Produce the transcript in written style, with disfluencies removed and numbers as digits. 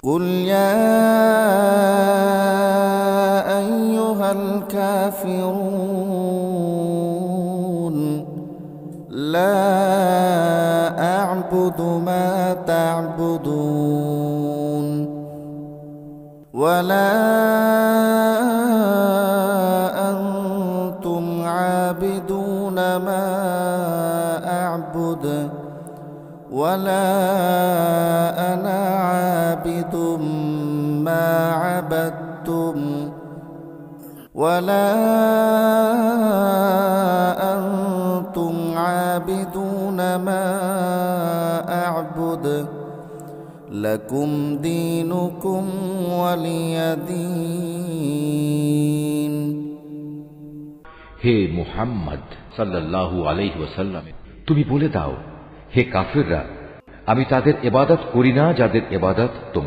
قل يا أيها الكافرون لا أعبد ما تعبدون ولا أنتم عابدون ما أعبد ولا أنا عابد ما عبدتم ولا أنتم عابدون ما أعبد لكم دينكم ولي دين। হে মুহাম্মদ সাল্লাল্লাহু আলাইহি ওয়াসাল্লাম, তুমি বলে দাও, হে কাফিররা, আমি তাদের ইবাদত করি না যাদের ইবাদত তোমরা